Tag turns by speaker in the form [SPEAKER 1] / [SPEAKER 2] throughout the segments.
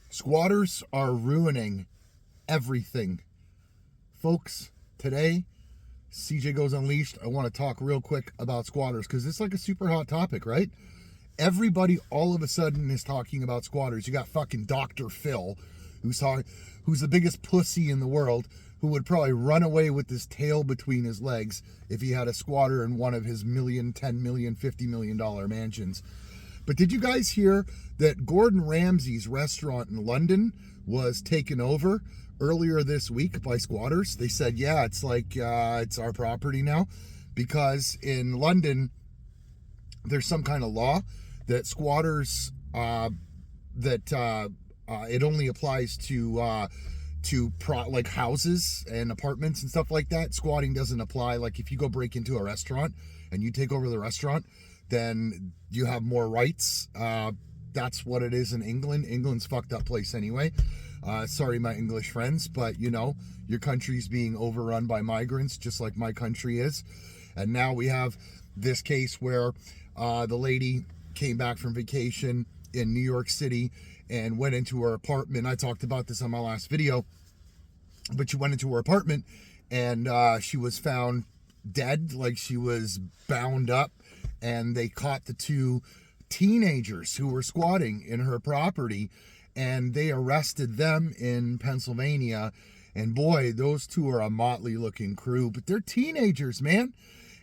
[SPEAKER 1] Squatters are ruining everything. Folks, today, CJ Goes Unleashed, I want to talk real quick about squatters because it's like a super hot topic, right? Everybody all of a sudden is talking about squatters. You got fucking Dr. Phil, who's the biggest pussy in the world, who would probably run away with his tail between his legs if he had a squatter in one of his $1 million, $10 million, $50 million mansions. But did you guys hear that Gordon Ramsay's restaurant in London was taken over earlier this week by squatters? They said, yeah, it's like it's our property now, because in London there's some kind of law that squatters it only applies to like houses and apartments and stuff like that. Squatting doesn't apply. Like if you go break into a restaurant and you take over the restaurant, then you have more rights. That's what it is in England. England's a fucked up place anyway. Sorry, my English friends, but you know, your country's being overrun by migrants, just like my country is. And now we have this case where the lady came back from vacation in New York City and went into her apartment. I talked about this on my last video, but she went into her apartment and she was found dead, like she was bound up. And they caught the two teenagers who were squatting in her property, and they arrested them in Pennsylvania. And boy, those two are a motley looking crew, but they're teenagers, man.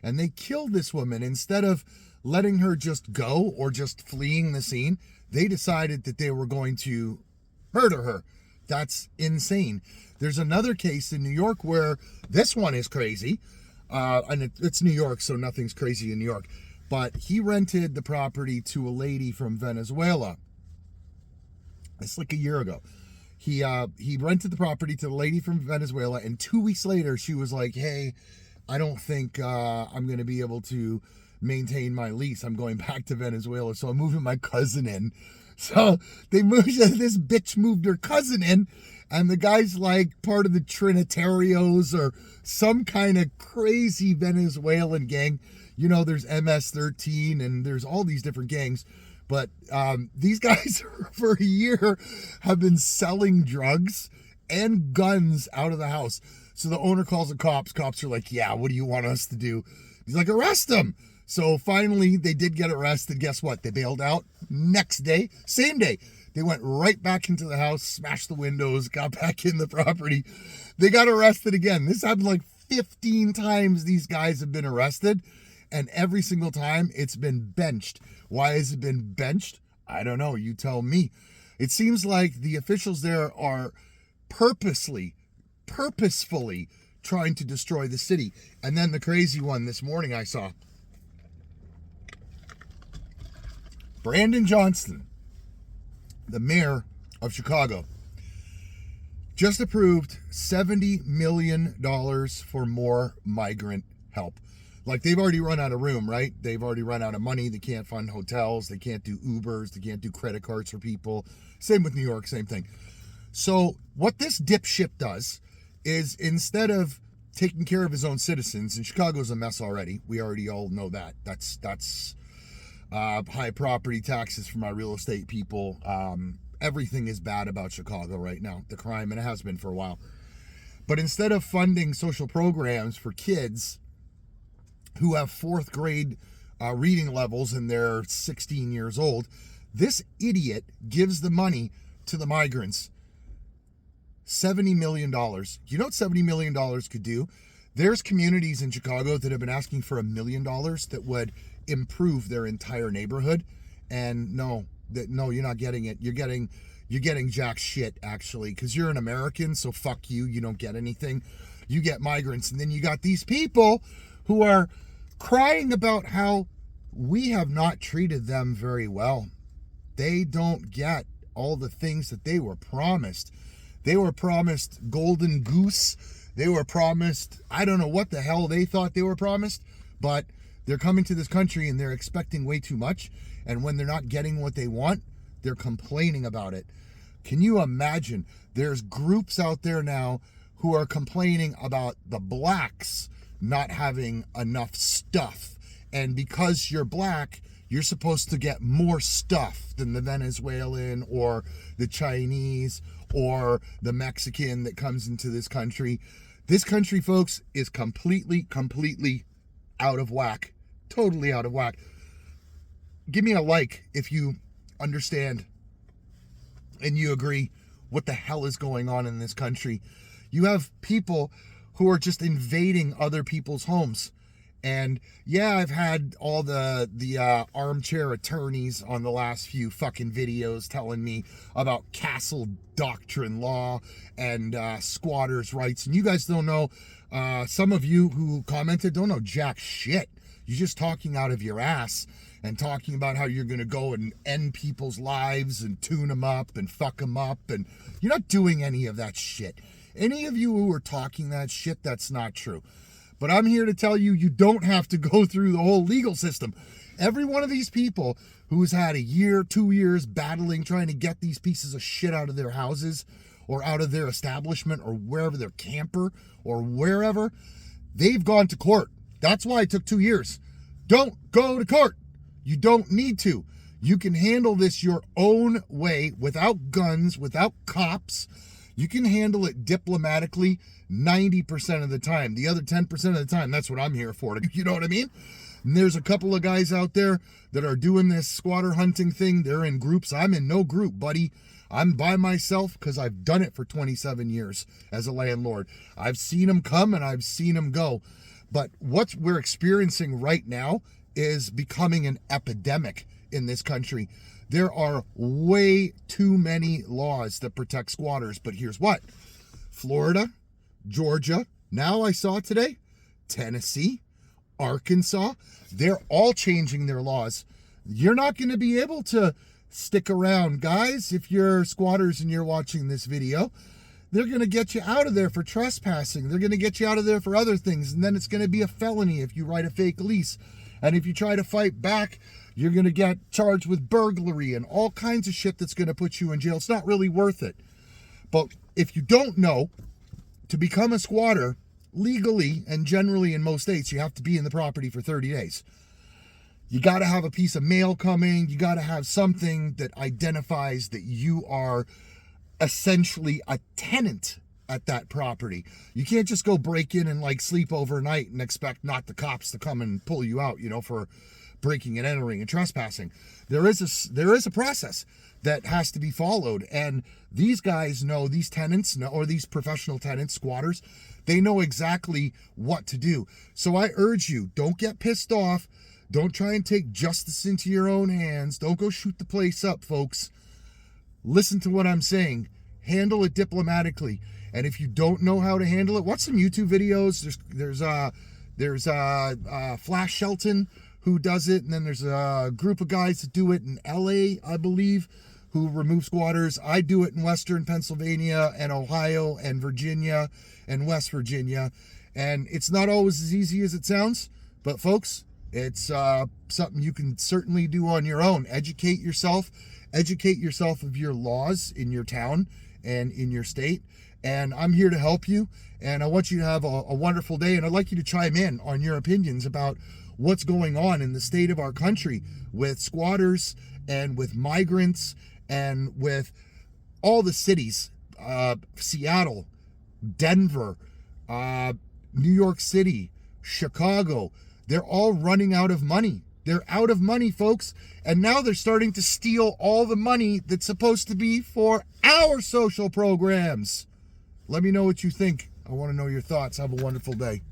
[SPEAKER 1] And they killed this woman. Instead of letting her just go or just fleeing the scene, they decided that they were going to murder her. That's insane. There's another case in New York where this one is crazy. And it's New York, so nothing's crazy in New York. But he rented the property to a lady from Venezuela. It's like a year ago. He rented the property to the lady from Venezuela, and 2 weeks later, she was like, hey, I don't think I'm going to be able to maintain my lease. I'm going back to Venezuela, so I'm moving my cousin in. So this bitch moved her cousin in, and the guy's like part of the Trinitarios or some kind of crazy Venezuelan gang. You know, there's MS-13 and there's all these different gangs. But these guys for a year have been selling drugs and guns out of the house. So the owner calls the cops. Cops are like, yeah, what do you want us to do? He's like, arrest them. So finally, they did get arrested. Guess what? They bailed out. Next day, same day, they went right back into the house, smashed the windows, got back in the property. They got arrested again. This happened like 15 times these guys have been arrested. And every single time it's been benched. Why has it been benched? I don't know. You tell me. It seems like the officials there are purposefully trying to destroy the city. And then the crazy one this morning I saw. Brandon Johnston, the mayor of Chicago, just approved $70 million for more migrant help. Like, they've already run out of room, right? They've already run out of money. They can't fund hotels. They can't do Ubers. They can't do credit cards for people. Same with New York, same thing. So what this dipshit does is, instead of taking care of his own citizens, and Chicago's a mess already. We already all know that. That's high property taxes for my real estate people. Everything is bad about Chicago right now. The crime, and it has been for a while. But instead of funding social programs for kids who have fourth grade reading levels and they're 16 years old, this idiot gives the money to the migrants. $70 million. You know what $70 million could do? There's communities in Chicago that have been asking for $1 million that would improve their entire neighborhood. And no, you're not getting it. You're getting jack shit, actually, because you're an American, so fuck you. You don't get anything. You get migrants. And then you got these people who are crying about how we have not treated them very well. They don't get all the things that they were promised. They were promised golden goose. They were promised, I don't know what the hell they thought they were promised, but they're coming to this country and they're expecting way too much. And when they're not getting what they want, they're complaining about it. Can you imagine? There's groups out there now who are complaining about the blacks not having enough stuff And because you're black, you're supposed to get more stuff than the Venezuelan or the Chinese or the Mexican that comes into this country. This country, folks, is completely out of whack. Totally out of whack. Give me a like if you understand and you agree what the hell is going on in this country. You have people who are just invading other people's homes. And yeah, I've had all the armchair attorneys on the last few fucking videos telling me about castle doctrine law and squatters' rights. And you guys don't know, some of you who commented don't know jack shit. You're just talking out of your ass and talking about how you're going to go and end people's lives and tune them up and fuck them up. And you're not doing any of that shit. Any of you who are talking that shit, that's not true. But I'm here to tell you, you don't have to go through the whole legal system. Every one of these people who's had a year, 2 years battling, trying to get these pieces of shit out of their houses or out of their establishment or wherever, their camper or wherever, they've gone to court. That's why it took 2 years. Don't go to court. You don't need to. You can handle this your own way, without guns, without cops. You can handle it diplomatically 90% of the time. The other 10% of the time, that's what I'm here for. You know what I mean? And there's a couple of guys out there that are doing this squatter hunting thing. They're in groups. I'm in no group, buddy. I'm by myself because I've done it for 27 years as a landlord. I've seen them come and I've seen them go. But what we're experiencing right now is becoming an epidemic in this country. There are way too many laws that protect squatters, but here's what. Florida, Georgia, now I saw today, Tennessee, Arkansas, they're all changing their laws. You're not going to be able to stick around, guys, if you're squatters and you're watching this video. They're going to get you out of there for trespassing. They're going to get you out of there for other things, and then it's going to be a felony if you write a fake lease. And if you try to fight back, you're going to get charged with burglary and all kinds of shit that's going to put you in jail. It's not really worth it. But if you don't know, to become a squatter, legally and generally in most states, you have to be in the property for 30 days. You got to have a piece of mail coming. You got to have something that identifies that you are essentially a tenant at that property. You can't just go break in and like sleep overnight and expect not the cops to come and pull you out, for breaking and entering and trespassing. There is a process that has to be followed, and these guys know, these tenants know, or these professional tenants, squatters, they know exactly what to do. So I urge you, don't get pissed off. Don't try and take justice into your own hands. Don't go shoot the place up, folks. Listen to what I'm saying. Handle it diplomatically. And if you don't know how to handle it, watch some YouTube videos. There's Flash Shelton who does it, and then there's a group of guys that do it in LA, I believe, who remove squatters. I do it in Western Pennsylvania and Ohio and Virginia and West Virginia. And it's not always as easy as it sounds, but folks, it's something you can certainly do on your own. Educate yourself of your laws in your town and in your state. And I'm here to help you. And I want you to have a wonderful day. And I'd like you to chime in on your opinions about what's going on in the state of our country with squatters and with migrants and with all the cities, Seattle, Denver, New York City, Chicago. They're all running out of money. They're out of money, folks. And now they're starting to steal all the money that's supposed to be for our social programs. Let me know what you think. I want to know your thoughts. Have a wonderful day.